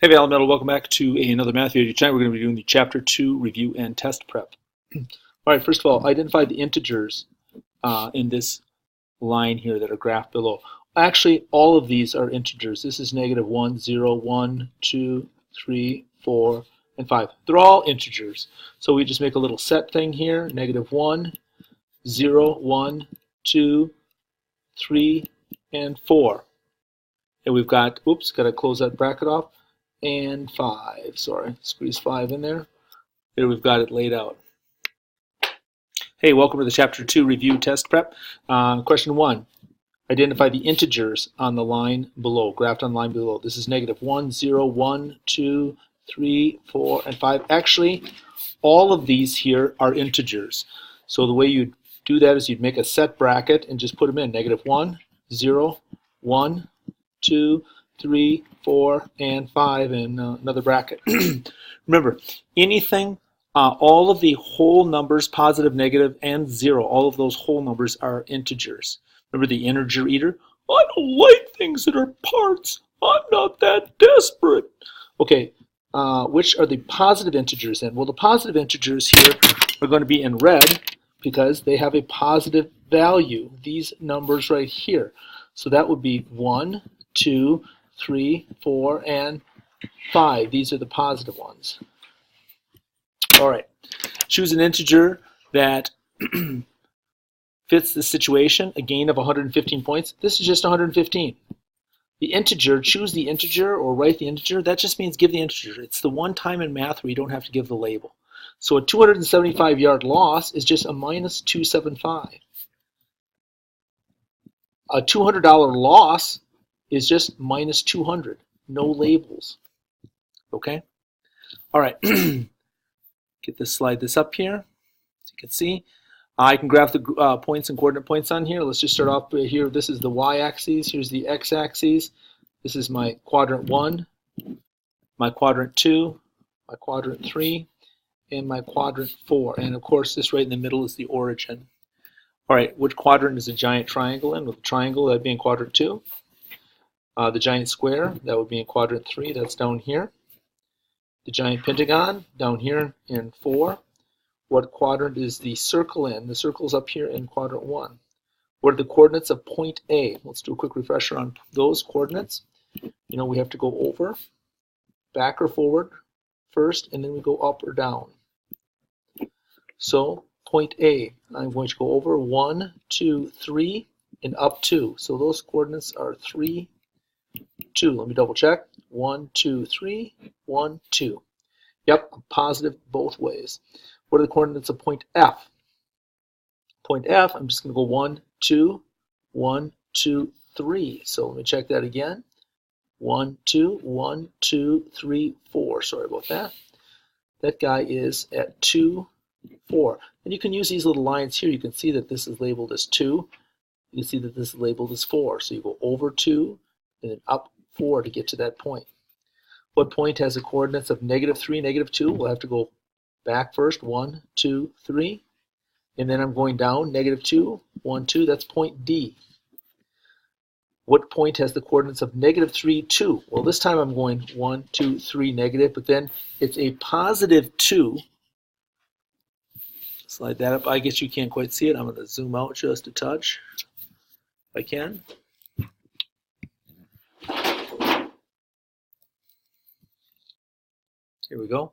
Hey Valmetal, welcome back to another math video. Tonight we're going to be doing the Chapter 2 review and test prep. All right, first of all, identify the integers in this line here that are graphed below. Actually, all of these are integers. This is negative 1, 0, 1, 2, 3, 4, and 5. They're all integers. So we just make a little set thing here, negative 1, 0, 1, 2, 3, and 4. And we've got, oops, got to close that bracket off. And 5, sorry, squeeze 5 in there. There we've got it laid out. Hey, welcome to the Chapter 2 review test prep. Question 1, identify the integers on the line below, graphed on the line below. This is negative 1, 0, 1, 2, 3, 4, and 5. Actually, all of these here are integers. So the way you'd do that is you'd make a set bracket and just put them in. Negative 1, 0, 1, 2, 3, 4, and 5 in another bracket. Remember, anything, all of the whole numbers, positive, negative, and 0, all of those whole numbers are integers. Remember the integer eater? I don't like things that are parts. I'm not that desperate. Okay, which are the positive integers then? Well, the positive integers here are going to be in red because they have a positive value, these numbers right here. So that would be 1, 2, 3, 4, and 5. These are the positive ones. All right. Choose an integer that fits the situation, a gain of 115 points. This is just 115. The integer, choose the integer or write the integer. That just means give the integer. It's the one time in math where you don't have to give the label. So a 275-yard loss is just a minus 275. A $200 loss is just minus 200. No labels. Okay? All right. Get this, slide this up here so you can see. I can graph the points and coordinate points on here. Let's just start off here. This is the y-axis. Here's the x-axis. This is my quadrant 1, my quadrant 2, my quadrant 3, and my quadrant 4. And of course, this right in the middle is the origin. All right, which quadrant is a giant triangle in? With a triangle, that'd be in quadrant 2. The giant square, that would be in quadrant 3. That's down here. The giant pentagon, down here in 4. What quadrant is the circle in? The circle's up here in quadrant 1. What are the coordinates of point A? Let's do a quick refresher on those coordinates. You know, we have to go over, back or forward first, and then we go up or down. So point A, I'm going to go over 1, 2, 3, and up 2. So those coordinates are 3, 2. Let me double check. 1, 2, 3, 1, 2. Yep, positive both ways. What are the coordinates of point F? Point F, I'm just going to go 1, 2, 1, 2, 3. So let me check that again. 1, 2, 1, 2, 3, 4. Sorry about that. That guy is at 2, 4. And you can use these little lines here. You can see that this is labeled as 2. You can see that this is labeled as 4. So you go over 2 and then up 4 to get to that point. What point has the coordinates of negative 3, negative 2? We'll have to go back first. 1, 2, 3. And then I'm going down, negative 2, 1, 2. That's point D. What point has the coordinates of negative 3, 2? Well, this time I'm going 1, 2, 3, negative, but then it's a positive 2. Slide that up. I guess you can't quite see it. I'm going to zoom out just a touch if I can. Here we go.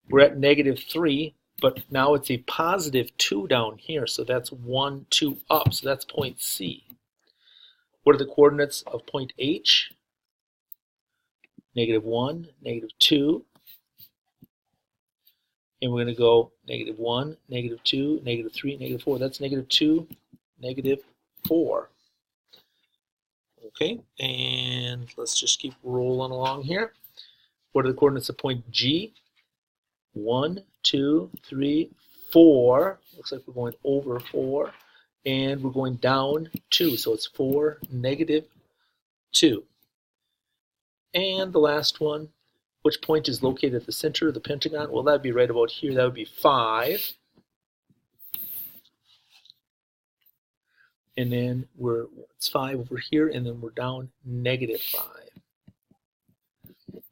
We're at negative 3, but now it's a positive 2 down here, so that's 1, 2 up, so that's point C. What are the coordinates of point H? Negative 1, negative 2, and we're going to go negative 1, negative 2, negative 3, negative 4. That's negative 2, negative 4. Okay, and let's just keep rolling along here. What are the coordinates of point G? 1, 2, 3, 4. Looks like we're going over 4. And we're going down 2. So it's 4, negative 2. And the last one, which point is located at the center of the pentagon? Well, that would be right about here. That would be 5. And then it's 5 over here, and then we're down negative 5.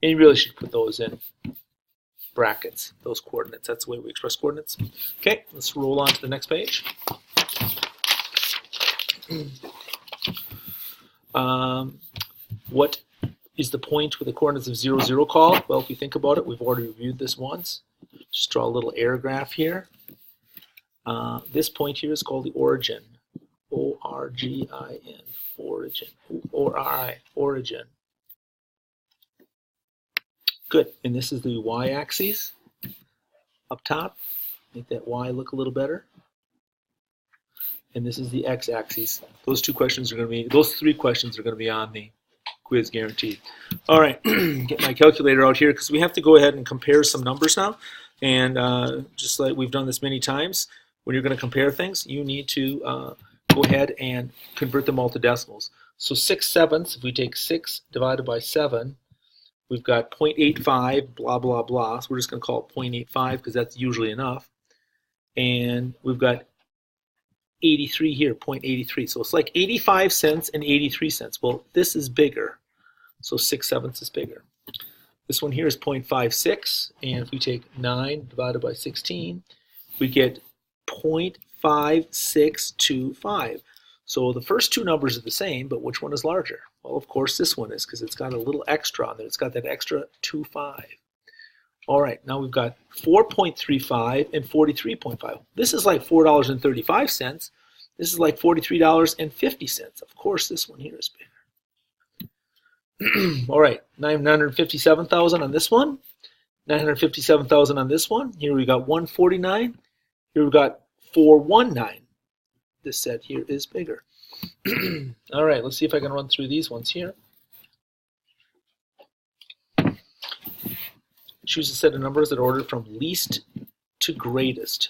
And you really should put those in brackets, those coordinates. That's the way we express coordinates. Okay, let's roll on to the next page. What is the point with the coordinates of 0, 0 called? Well, if you think about it, we've already reviewed this once. Just draw a little air graph here. This point here is called the origin. O-R-G-I-N, origin. O-R-I, origin. Good, and this is the y-axis up top. Make that y look a little better. And this is the x-axis. Those three questions are going to be on the quiz, guaranteed. All right, get my calculator out here because we have to go ahead and compare some numbers now. And just like we've done this many times, when you're going to compare things, you need to go ahead and convert them all to decimals. So 6/7, if we take 6 divided by 7, we've got 0.85, blah, blah, blah. So we're just going to call it 0.85 because that's usually enough. And we've got 83 here, 0.83. So it's like 85 cents and 83 cents. Well, this is bigger. So 6/7 is bigger. This one here is 0.56. And if we take 9 divided by 16, we get 0.5625. So the first two numbers are the same, but which one is larger? Well, of course, this one is because it's got a little extra on there. It's got that extra 25. All right, now we've got 4.35 and 43.5. This is like $4.35. This is like $43.50. Of course, this one here is bigger. All right, 957,000 on this one, 957,000 on this one. Here we got 149. Here we got 419. This set here is bigger. All right, let's see if I can run through these ones here. Choose a set of numbers that are ordered from least to greatest.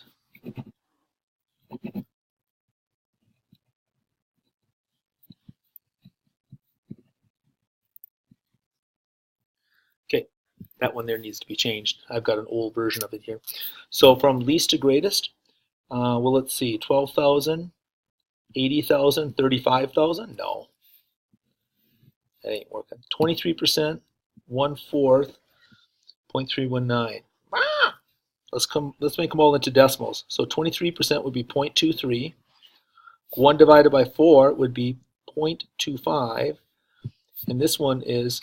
Okay, that one there needs to be changed. I've got an old version of it here. So from least to greatest, well, let's see, 12,000, 80,000, 35,000? No, that ain't working. 23%, 1/4, 0.319. Let's make them all into decimals. So 23% would be 0.23. 1 divided by 4 would be 0.25. And this one is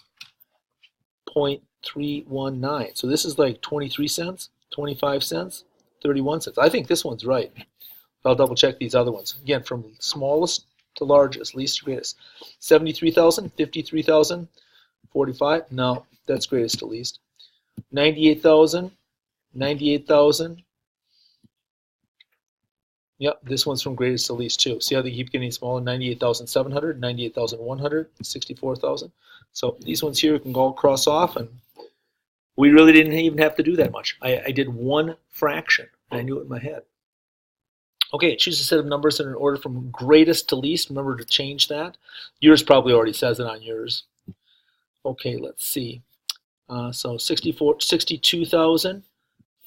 0.319. So this is like 23 cents, 25 cents, 31 cents. I think this one's right. I'll double check these other ones. Again, from smallest to largest, least to greatest. 73,000, 53,000, 45. No, that's greatest to least. 98,000, 98,000. Yep, this one's from greatest to least too. See how they keep getting smaller? 98,700, 98,100, 64,000. So these ones here can all cross off, and we really didn't even have to do that much. I did one fraction, and I knew it in my head. Okay, choose a set of numbers in an order from greatest to least. Remember to change that. Yours probably already says it on yours. Okay, let's see. So 62,000,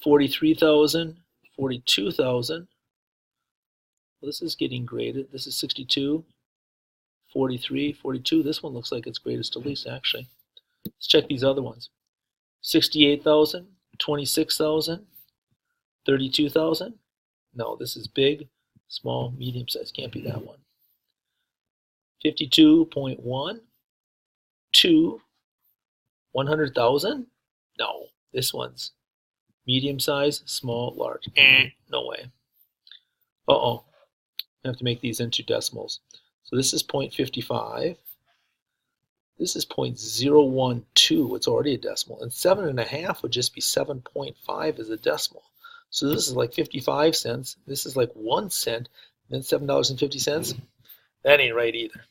43,000, 42,000. Well, this is getting graded. This is 62, 43, 42. This one looks like it's greatest to least, actually. Let's check these other ones. 68,000, 26,000, 32,000. No, this is big, small, medium size. Can't be that one. 52.1, 2, 100,000? No, this one's medium size, small, large. No way. Uh-oh. I have to make these into decimals. So this is 0.55. This is 0.012. It's already a decimal. And 7.5 would just be 7.5 as a decimal. So this is like 55 cents. This is like 1 cent. And then $7.50. That ain't right either.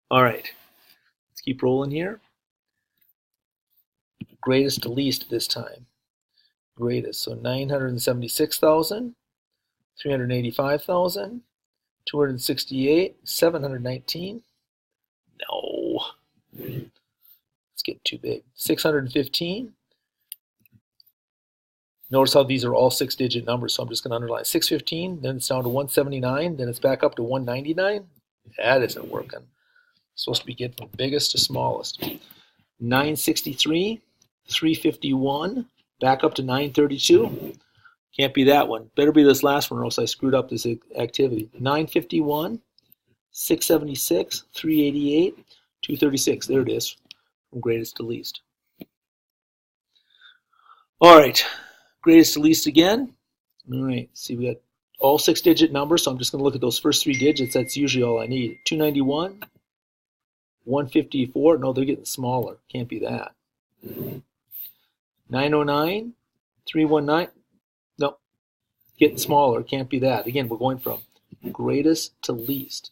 All right. Let's keep rolling here. Greatest to least this time. Greatest. So 976,000, 385,000, 268, 719. No. It's getting too big. 615. Notice how these are all 6-digit numbers, so I'm just going to underline 615, then it's down to 179, then it's back up to 199. That isn't working. It's supposed to be getting from biggest to smallest. 963, 351, back up to 932. Can't be that one. Better be this last one or else I screwed up this activity. 951, 676, 388, 236. There it is, from greatest to least. All right, greatest to least again. All right, see, we got all 6-digit numbers, so I'm just going to look at those first 3 digits. That's usually all I need. 291, 154. No, they're getting smaller. Can't be that. 909, 319. No, getting smaller. Can't be that. Again, we're going from greatest to least.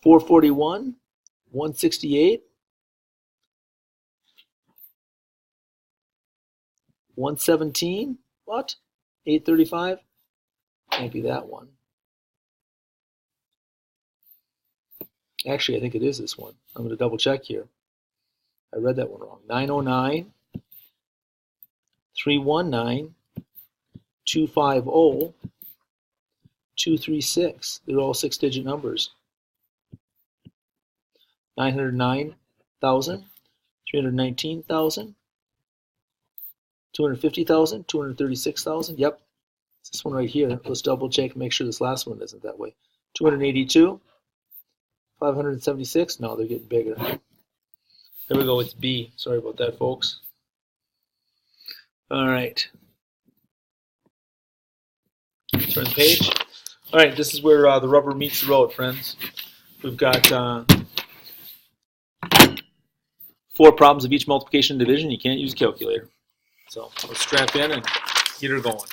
441, 168, 117. What? 835. Can't be that one. Actually, I think it is this one. I'm going to double check here. I read that one wrong. 909, 319, 250, 236. They're all 6-digit numbers. 909,000, 319,000, 250,000, 236,000. Yep. It's this one right here. Let's double check and make sure this last one isn't that way. 282, 576. No, they're getting bigger. There we go. It's B. Sorry about that, folks. All right. Turn the page. All right, this is where the rubber meets the road, friends. We've got 4 problems of each multiplication and division. You can't use a calculator. So let's strap in and get her going.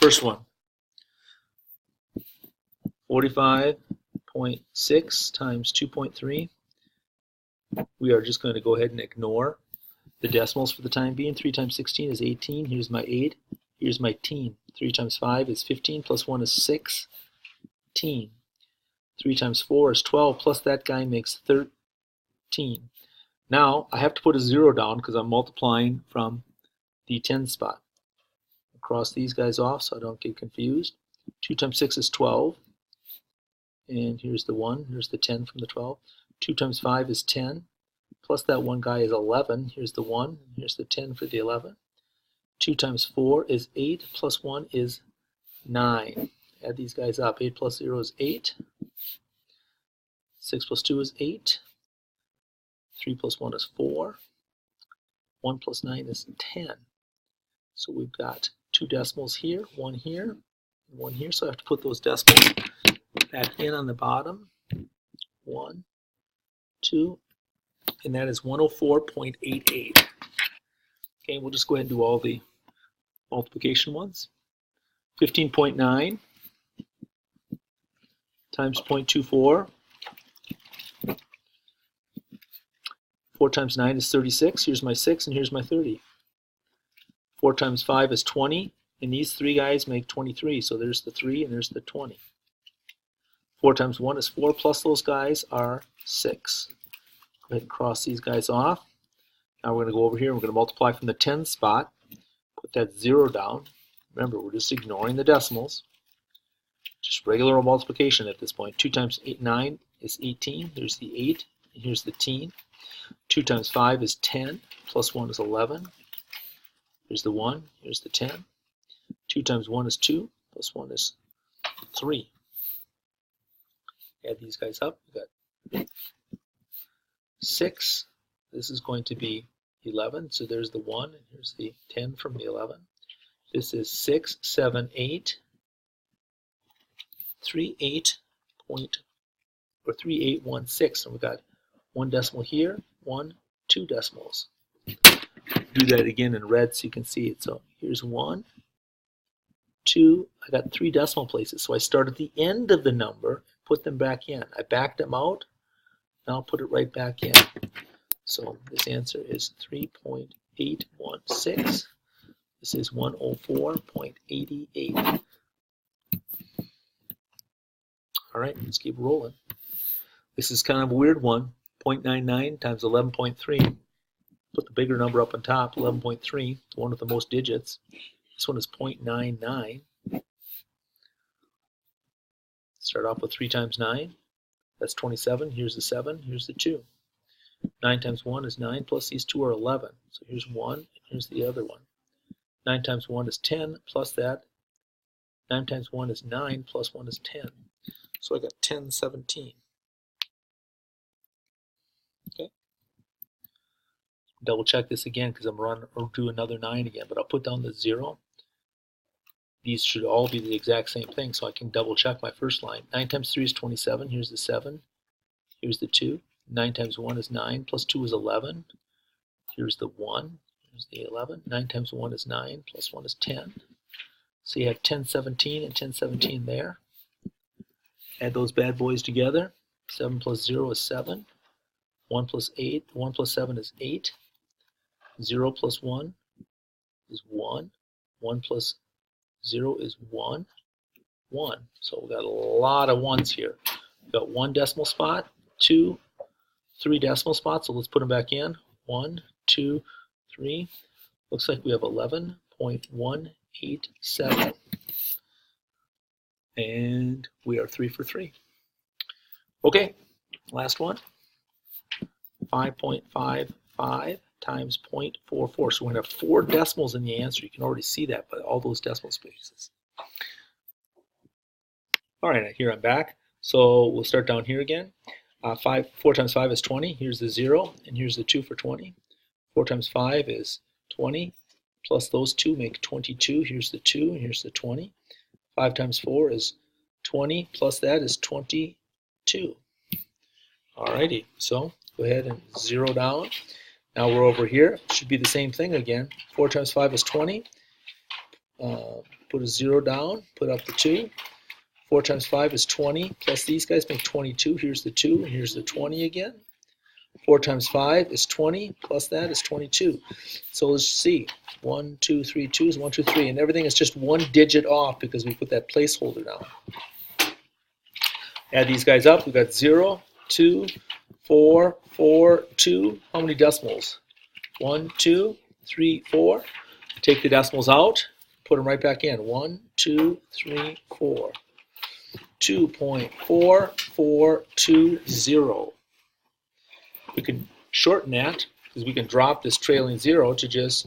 First one. 45.6 times 2.3. We are just going to go ahead and ignore the decimals for the time being. 3 times 16 is 18. Here's my 8. Here's my teen. 3 times 5 is 15, plus 1 is 16. 3 times 4 is 12, plus that guy makes 13. Now, I have to put a 0 down because I'm multiplying from the 10 spot. Cross these guys off so I don't get confused. 2 times 6 is 12. And here's the 1. Here's the 10 from the 12. 2 times 5 is 10. Plus that one guy is 11. Here's the 1. Here's the 10 for the 11. 2 times 4 is 8. Plus 1 is 9. Add these guys up. 8 plus 0 is 8. 6 plus 2 is 8. 3 plus 1 is 4. 1 plus 9 is 10. So we've got 2 decimals here, 1 here, and 1 here. So I have to put those decimals back in on the bottom. 1, 2, and that is 104.88. Okay, we'll just go ahead and do all the multiplication ones. 15.9 times 0.24. 4 times 9 is 36. Here's my 6, and here's my 30. 4 times 5 is 20, and these 3 guys make 23. So there's the 3, and there's the 20. 4 times 1 is 4, plus those guys are 6. Go ahead and cross these guys off. Now we're going to go over here, and we're going to multiply from the 10 spot. Put that 0 down. Remember, we're just ignoring the decimals. Just regular multiplication at this point. 2 times 9 is 18. There's the 8, and here's the teen. 2 times 5 is 10, plus 1 is 11. Here's the 1, here's the 10. 2 times 1 is 2, plus 1 is 3. Add these guys up. We've got 6. This is going to be 11, so there's the 1, and here's the 10 from the 11. This is 6, 7, 8, 3816, and we've got 1 decimal here, 1, 2 decimals. Do that again in red so you can see it. So here's 1, 2, I got 3 decimal places. So I start at the end of the number, put them back in. I backed them out, now I'll put it right back in. So this answer is 3.816. This is 104.88. All right, let's keep rolling. This is kind of a weird one. 0.99 times 11.3. Put the bigger number up on top, 11.3, the one with the most digits. This one is 0.99. Start off with 3 times 9. That's 27. Here's the 7. Here's the 2. 9 times 1 is 9, plus these two are 11. So here's 1, and here's the other one. 9 times 1 is 10, plus that. 9 times 1 is 9, plus 1 is 10. So I got 10, 17. Okay. Double check this again because I'm running or do another 9 again, but I'll put down the 0. These should all be the exact same thing, so I can double check my first line. 9 times 3 is 27. Here's the 7. Here's the 2. 9 times 1 is 9, plus 2 is 11. Here's the 1. Here's the 11. 9 times 1 is 9, plus 1 is 10. So you have 10, 17, and 10, 17 there. Add those bad boys together. 7 plus 0 is 7. 1 plus 8. 1 plus 7 is 8. 0 plus 1 is 1. 1 plus 0 is 1. 1. So we've got a lot of ones here. We've got 1 decimal spot, 2, 3 decimal spots. So let's put them back in. 1, 2, 3. Looks like we have 11.187. And we are 3 for 3. Okay, last one. 5.55 times 0.44. So we're going to have 4 decimals in the answer. You can already see that by all those decimal spaces. All right, here I'm back. So we'll start down here again. 4 times 5 is 20. Here's the 0, and here's the 2 for 20. 4 times 5 is 20, plus those 2 make 22. Here's the 2, and here's the 20. 5 times 4 is 20, plus that is 22. All righty, so go ahead and 0 down. Now we're over here. It should be the same thing again. 4 times 5 is 20. Put a 0 down, put up the 2. 4 times 5 is 20, plus these guys make 22. Here's the 2, and here's the 20 again. 4 times 5 is 20, plus that is 22. So let's see. 1, 2, 3, 2 is 1, 2, 3, and everything is just 1 digit off because we put that placeholder down. Add these guys up. We've got 0, 2, 4, 4, 2. How many decimals? 1, 2, 3, 4. Take the decimals out, put them right back in. 1, 2, 3, 4. 2.4420. We can shorten that because we can drop this trailing 0 to just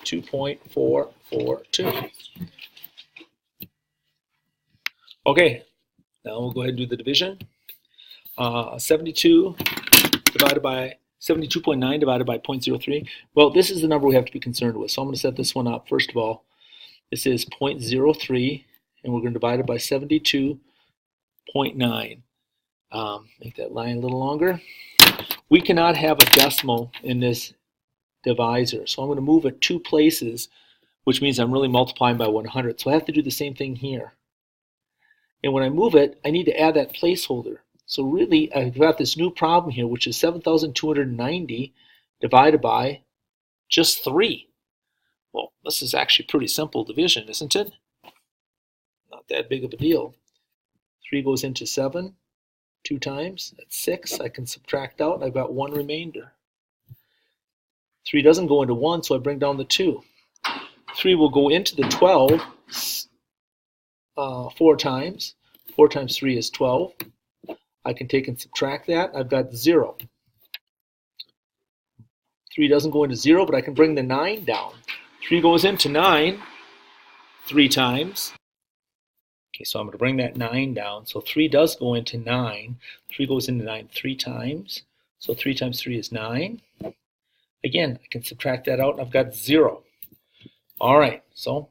2.442. Okay, now we'll go ahead and do the division. 72.9 divided by 0.03. Well, this is the number we have to be concerned with. So I'm going to set this one up. First of all, this is 0.03, and we're going to divide it by 72.9. Make that line a little longer. We cannot have a decimal in this divisor, so I'm going to move it 2 places, which means I'm really multiplying by 100. So I have to do the same thing here. And when I move it, I need to add that placeholder. So really, I've got this new problem here, which is 7,290 divided by just 3. Well, this is actually pretty simple division, isn't it? Not that big of a deal. 3 goes into 7 2 times. That's 6. I can subtract out. I've got 1 remainder. 3 doesn't go into 1, so I bring down the 2. 3 will go into the 12 4 times. 4 times 3 is 12. I can take and subtract that. I've got 0. 3 doesn't go into 0, but I can bring the 9 down. 3 goes into 9 3 times. Okay, so I'm going to bring that 9 down. So 3 does go into 9. 3 goes into 9 3 times. So 3 times 3 is 9. Again, I can subtract that out, and I've got 0. All right, so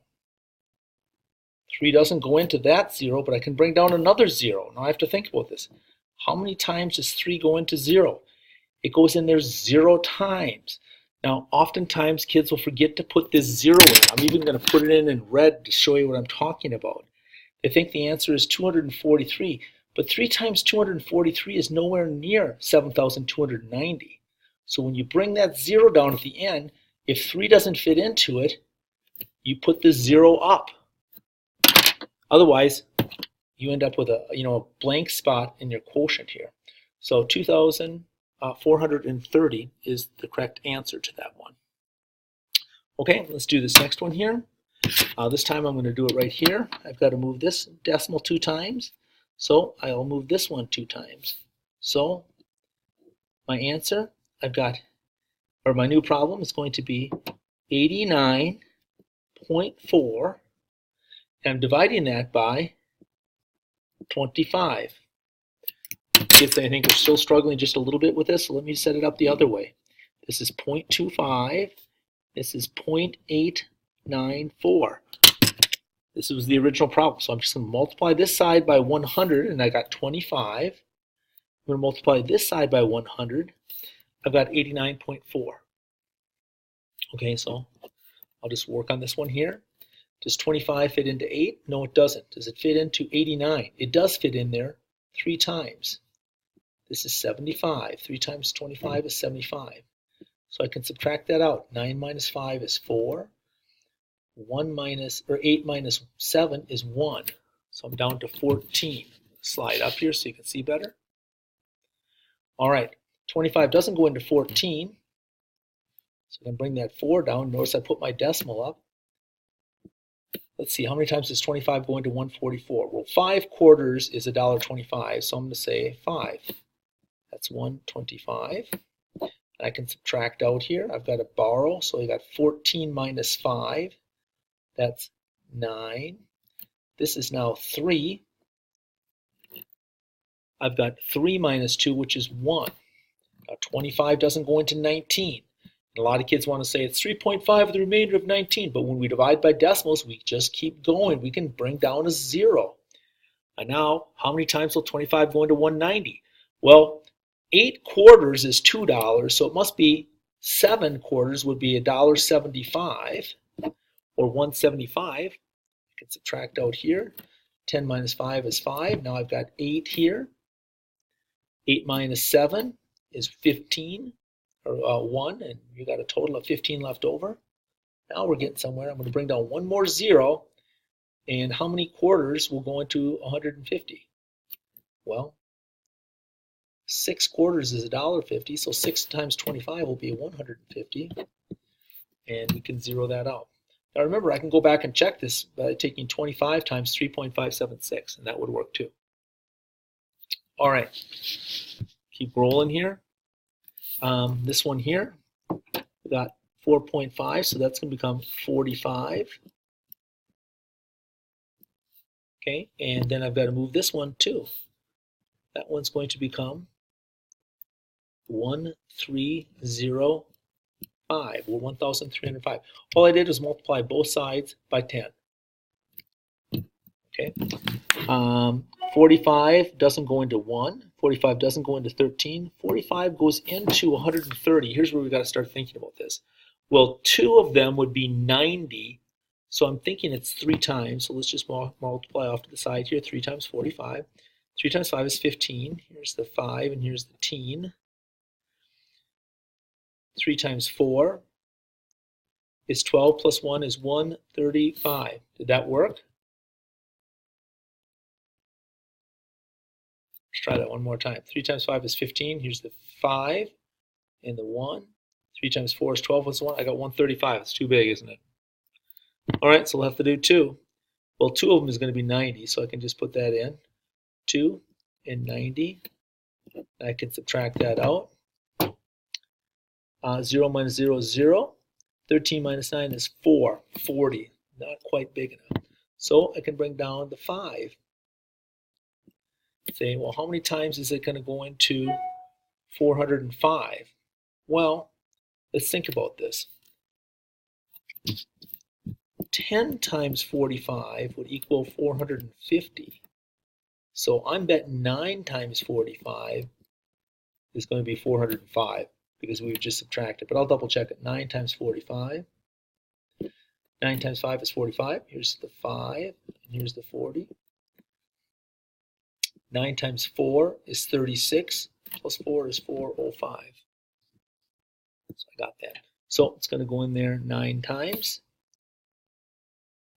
3 doesn't go into that 0, but I can bring down another 0. Now I have to think about this. How many times does 3 go into 0? It goes in there 0 times. Now, oftentimes kids will forget to put this 0 in. I'm even going to put it in red to show you what I'm talking about. They think the answer is 243, but 3 times 243 is nowhere near 7,290. So when you bring that 0 down at the end, if 3 doesn't fit into it, you put the 0 up. Otherwise, you end up with a blank spot in your quotient here. So 2,430 is the correct answer to that one. Okay, let's do this next one here. This time I'm going to do it right here. I've got to move this decimal 2 times. So I'll move this one 2 times. So my answer, I've got, or my new problem is going to be 89.4, and I'm dividing that by 25. Kids, I think, are still struggling just a little bit with this, so let me set it up the other way. This is 0.25. This is 0.894. This was the original problem, so I'm just going to multiply this side by 100, and I got 25. I'm going to multiply this side by 100. I've got 89.4. Okay, so I'll just work on this one here. Does 25 fit into 8? No, it doesn't. Does it fit into 89? It does fit in there 3 times. This is 75. 3 times 25 is 75. So I can subtract that out. 9 minus 5 is 4. 8 minus 7 is 1. So I'm down to 14. Slide up here so you can see better. All right, 25 doesn't go into 14. So I'm going to bring that 4 down. Notice I put my decimal up. Let's see, how many times does 25 go into 144? Well, 5 quarters is $1.25, so I'm going to say 5. That's 125. I can subtract out here. I've got to borrow, so I got 14 minus 5. That's 9. This is now 3. I've got 3 minus 2, which is 1. Now 25 doesn't go into 19. And a lot of kids want to say it's 3.5 of the remainder of 19, but when we divide by decimals, we just keep going. We can bring down a 0. And now, how many times will 25 go into 190? Well, 8 quarters is $2, so it must be 7 quarters would be $1.75, or 175. I can subtract out here. 10 minus 5 is 5. Now I've got 8 here. 8 minus 7 is 15, or 1, and you got a total of 15 left over. Now we're getting somewhere. I'm going to bring down one more 0, and how many quarters will go into 150? Well, 6 quarters is $1.50, so 6 times 25 will be 150, and we can zero that out. Now remember, I can go back and check this by taking 25 times 3.576, and that would work too. All right, keep rolling here. This one here, we got 4.5, so that's going to become 45. Okay, and then I've got to move this one too. That one's going to become 1305, or 1,305. All I did was multiply both sides by 10. Okay, 45 doesn't go into 1. 45 doesn't go into 13. 45 goes into 130. Here's where we got to start thinking about this. Well, 2 of them would be 90, so I'm thinking it's 3 times. So let's just multiply off to the side here. 3 times 45. 3 times 5 is 15. Here's the 5, and here's the teen. 3 times 4 is 12, plus 1 is 135. Did that work? Let's try that one more time. 3 times 5 is 15. Here's the 5 and the 1. 3 times 4 is 12. What's the 1? I got 135. It's too big, isn't it? All right, so we'll have to do 2. Well, 2 of them is going to be 90, so I can just put that in. 2 and 90. I can subtract that out. 0 minus 0 is 0. 13 minus 9 is 4. 40. Not quite big enough. So I can bring down the 5. Say, well, how many times is it going to go into 405? Well, let's think about this. 10 times 45 would equal 450. So I'm betting 9 times 45 is going to be 405 because we've just subtracted. But I'll double check it. 9 times 45. 9 times 5 is 45. Here's the 5, and here's the 40. 9 times 4 is 36, plus 4 is 405. So I got that. So it's going to go in there 9 times.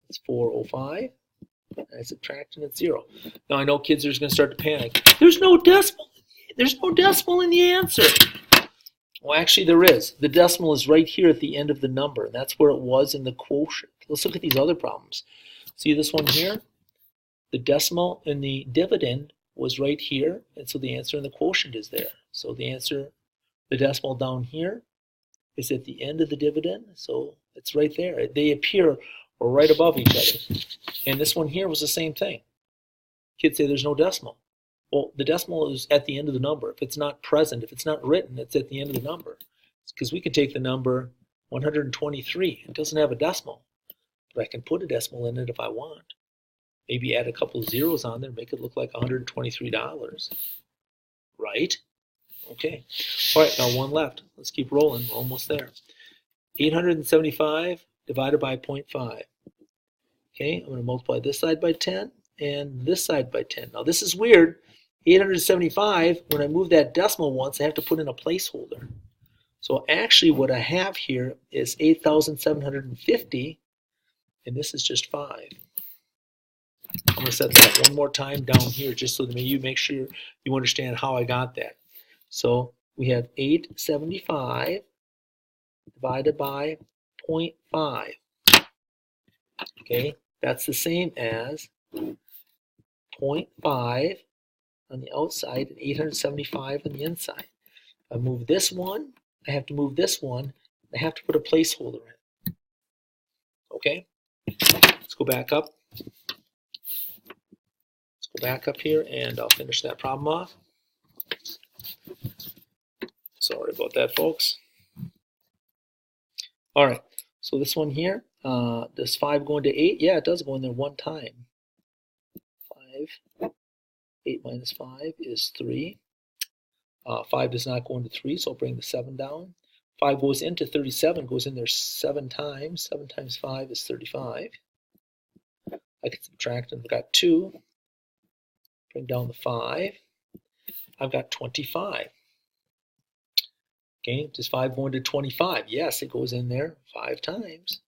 It's 405. And I subtract and it's 0. Now I know kids are just going to start to panic. There's no decimal. There's no decimal in the answer. Well, actually there is. The decimal is right here at the end of the number. And that's where it was in the quotient. Let's look at these other problems. See this one here? The decimal in the dividend was right here, and so the answer in the quotient is there. So the answer The decimal down here is at the end of the dividend, so it's right there. They appear right above each other. And this one here was the same thing. Kids say there's no decimal. Well, the decimal is at the end of the number. If it's not present, if it's not written, it's at the end of the number. Because we can take the number 123. It doesn't have a decimal, but I can put a decimal in it if I want. Maybe add a couple of zeros on there, make it look like $123. Right? Okay. All right, now one left. Let's keep rolling. We're almost there. 875 divided by 0.5. Okay, I'm going to multiply this side by 10 and this side by 10. Now this is weird. 875, when I move that decimal once, I have to put in a placeholder. So actually what I have here is 8,750, and this is just 5. I'm going to set that one more time down here just so that you make sure you understand how I got that. So we have 875 divided by 0.5. Okay, that's the same as 0.5 on the outside and 875 on the inside. If I move this one, I have to move this one. I have to put a placeholder in. Okay, let's go back up. Go back up here and I'll finish that problem off. Sorry about that, folks. All right, so this one here, does 5 go into 8? Yeah, it does go in there one time. 5, 8 minus 5 is 3. 5 does not go into 3, so I'll bring the 7 down. 5 goes into 37, goes in there 7 times. 7 times 5 is 35. I can subtract, and I've got 2. Bring down the 5. I've got 25. Okay, does 5 go into 25? Yes, it goes in there 5 times.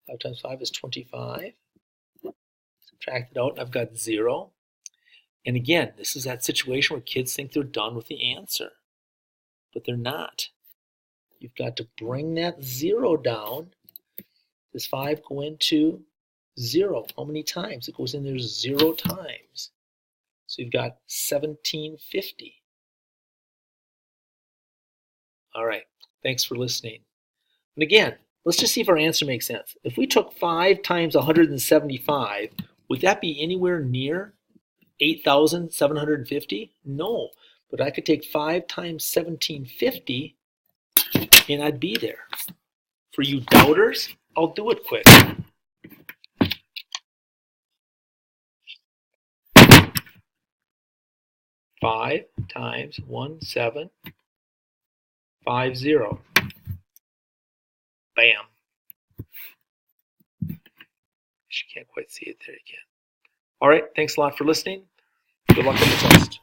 5 times 5 is 25. Subtract it out, and I've got 0. And again, this is that situation where kids think they're done with the answer, but they're not. You've got to bring that 0 down. Does 5 go into 0? How many times? It goes in there 0 times. So you've got 1750. All right, thanks for listening. And again, let's just see if our answer makes sense. If we took 5 times 175, would that be anywhere near 8,750? No, but I could take 5 times 1750 and I'd be there. For you doubters, I'll do it quick. Five times 1750. Bam. You can't quite see it there again. All right, thanks a lot for listening. Good luck on the test.